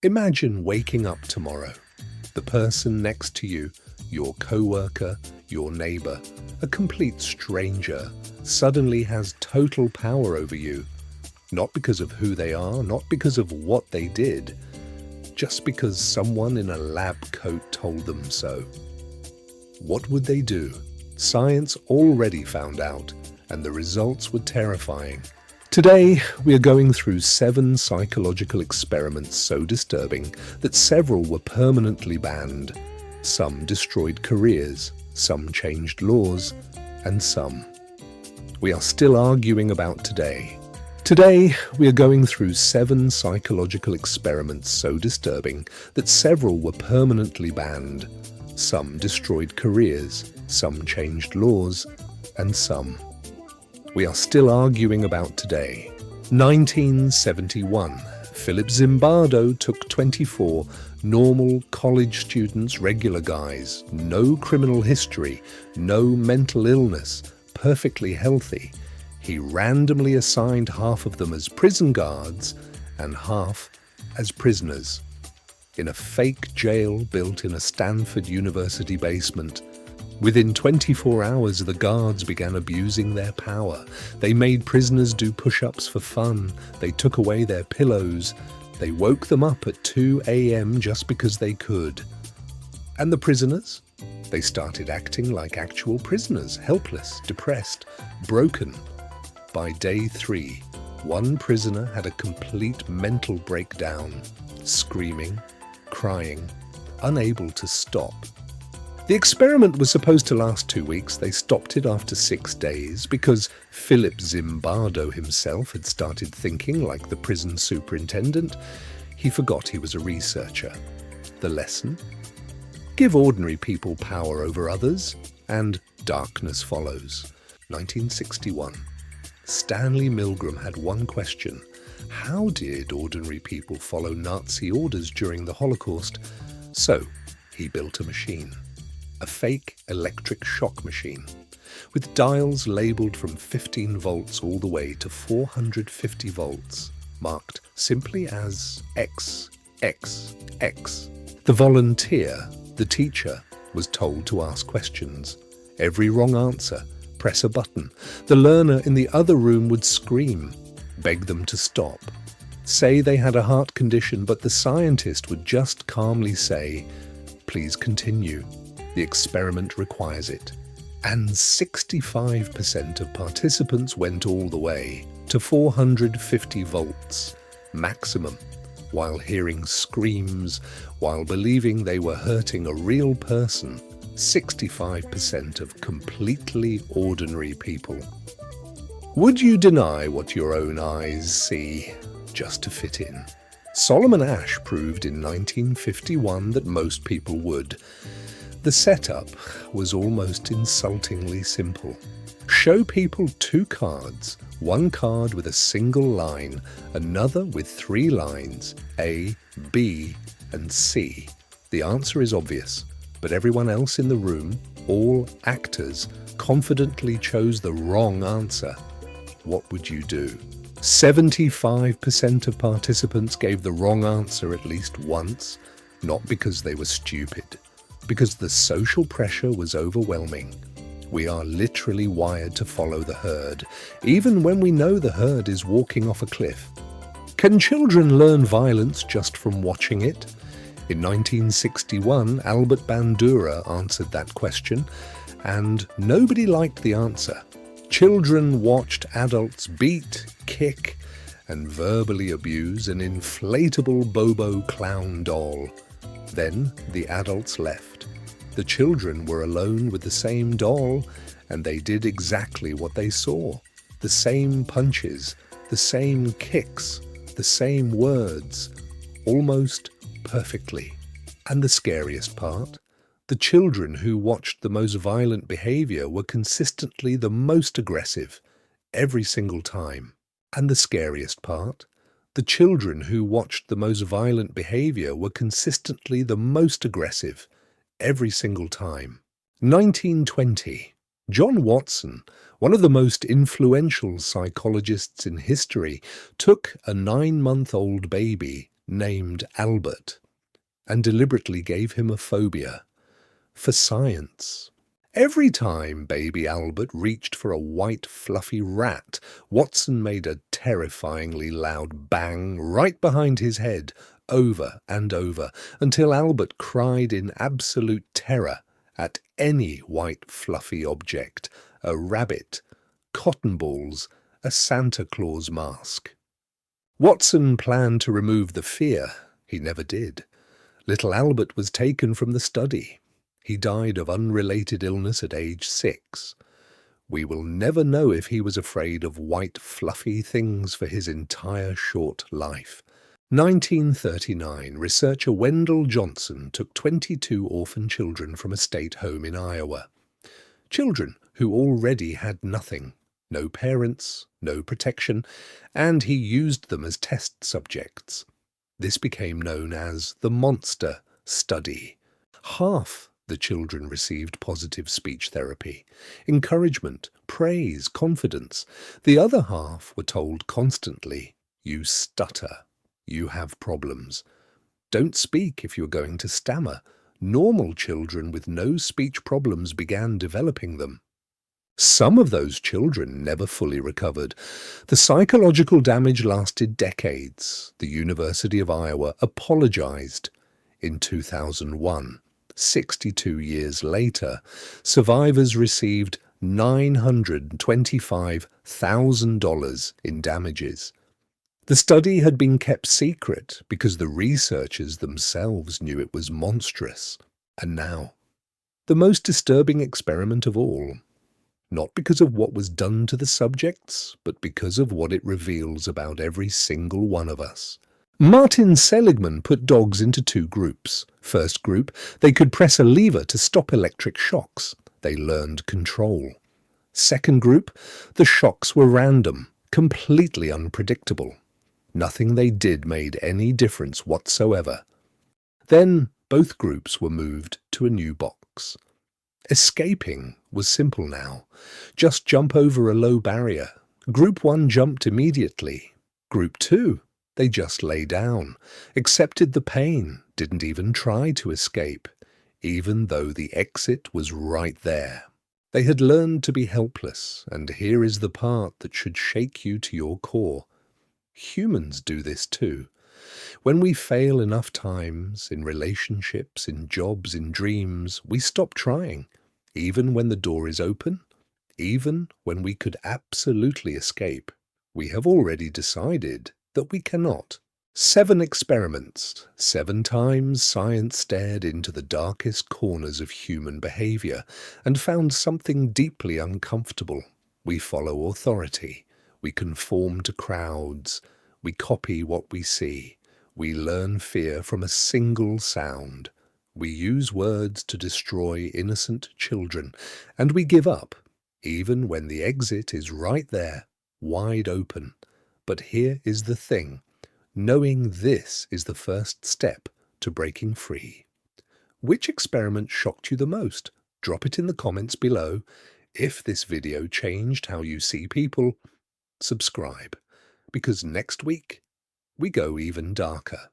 Imagine waking up tomorrow. The person next to you, your coworker, your neighbor, a complete stranger, suddenly has total power over you. Not because of who they are, not because of what they did, just because someone in a lab coat told them so. What would they do? Science already found out, and the results were terrifying. Today, we are going through 7 psychological experiments so disturbing that several were permanently banned. Some destroyed careers, some changed laws, and some we are still arguing about today. Today, we are going through 7 psychological experiments so disturbing that several were permanently banned. Some destroyed careers, some changed laws, and some we are still arguing about today. 1971, Philip Zimbardo took 24 normal college students, regular guys, no criminal history, no mental illness, perfectly healthy. He randomly assigned half of them as prison guards and half as prisoners. In a fake jail built in a Stanford University basement. Within 24 hours, the guards began abusing their power. They made prisoners do push-ups for fun. They took away their pillows. They woke them up at 2 a.m. just because they could. And the prisoners? They started acting like actual prisoners, helpless, depressed, broken. By day 3, one prisoner had a complete mental breakdown, screaming, crying, unable to stop. The experiment was supposed to last 2 weeks. They stopped it after 6 days because Philip Zimbardo himself had started thinking like the prison superintendent. He forgot he was a researcher. The lesson? Give ordinary people power over others, and darkness follows. 1961. Stanley Milgram had one question. How did ordinary people follow Nazi orders during the Holocaust? So, he built a machine. A fake electric shock machine, with dials labelled from 15 volts all the way to 450 volts, marked simply as X, X, X. The volunteer, the teacher, was told to ask questions. Every wrong answer, press a button. The learner in the other room would scream, beg them to stop, say they had a heart condition, but the scientist would just calmly say, "Please continue. The experiment requires it." And 65% of participants went all the way to 450 volts, maximum, while hearing screams, while believing they were hurting a real person. 65% of completely ordinary people. Would you deny what your own eyes see just to fit in? Solomon Asch proved in 1951 that most people would. The setup was almost insultingly simple. Show people 2 cards, one card with a single line, another with 3 lines, A, B, and C. The answer is obvious, but everyone else in the room, all actors, confidently chose the wrong answer. What would you do? 75% of participants gave the wrong answer at least once, not because they were stupid, because the social pressure was overwhelming. We are literally wired to follow the herd, even when we know the herd is walking off a cliff. Can children learn violence just from watching it? In 1961, Albert Bandura answered that question, and nobody liked the answer. Children watched adults beat, kick, and verbally abuse an inflatable Bobo clown doll. Then the adults left. The children were alone with the same doll, and they did exactly what they saw. The same punches, the same kicks, the same words, almost perfectly. And the scariest part? The children who watched the most violent behavior were consistently the most aggressive, every single time. And the scariest part? The children who watched the most violent behavior were consistently the most aggressive, every single time. 1920. John Watson, one of the most influential psychologists in history, took a 9-month-old baby, named Albert, and deliberately gave him a phobia for science. Every time baby Albert reached for a white fluffy rat, Watson made a terrifyingly loud bang right behind his head, over and over, until Albert cried in absolute terror at any white fluffy object, a rabbit, cotton balls, a Santa Claus mask. Watson planned to remove the fear. He never did. Little Albert was taken from the study. He died of unrelated illness at age 6. We will never know if he was afraid of white fluffy things for his entire short life. 1939, researcher Wendell Johnson took 22 orphan children from a state home in Iowa. Children who already had nothing, no parents, no protection, and he used them as test subjects. This became known as the monster study. Half the children received positive speech therapy, encouragement, praise, confidence. The other half were told constantly, "You stutter. You have problems. Don't speak if you're going to stammer." Normal children with no speech problems began developing them. Some of those children never fully recovered. The psychological damage lasted decades. The University of Iowa apologized in 2001. 62 years later, survivors received $925,000 in damages. The study had been kept secret because the researchers themselves knew it was monstrous. And now, the most disturbing experiment of all. Not because of what was done to the subjects, but because of what it reveals about every single one of us. Martin Seligman put dogs into 2 groups. First group, they could press a lever to stop electric shocks. They learned control. Second group, the shocks were random, completely unpredictable. Nothing they did made any difference whatsoever. Then both groups were moved to a new box. Escaping was simple now. Just jump over a low barrier. Group 1 jumped immediately. Group 2, they just lay down, accepted the pain, didn't even try to escape, even though the exit was right there. They had learned to be helpless, and here is the part that should shake you to your core. Humans do this too. When we fail enough times, in relationships, in jobs, in dreams, we stop trying, even when the door is open, even when we could absolutely escape. We have already decided that we cannot. 7 experiments. 7 times science stared into the darkest corners of human behavior and found something deeply uncomfortable. We follow authority. We conform to crowds. We copy what we see. We learn fear from a single sound. We use words to destroy innocent children. And we give up, even when the exit is right there, wide open. But here is the thing. Knowing this is the first step to breaking free. Which experiment shocked you the most? Drop it in the comments below. If this video changed how you see people, subscribe, because next week we go even darker.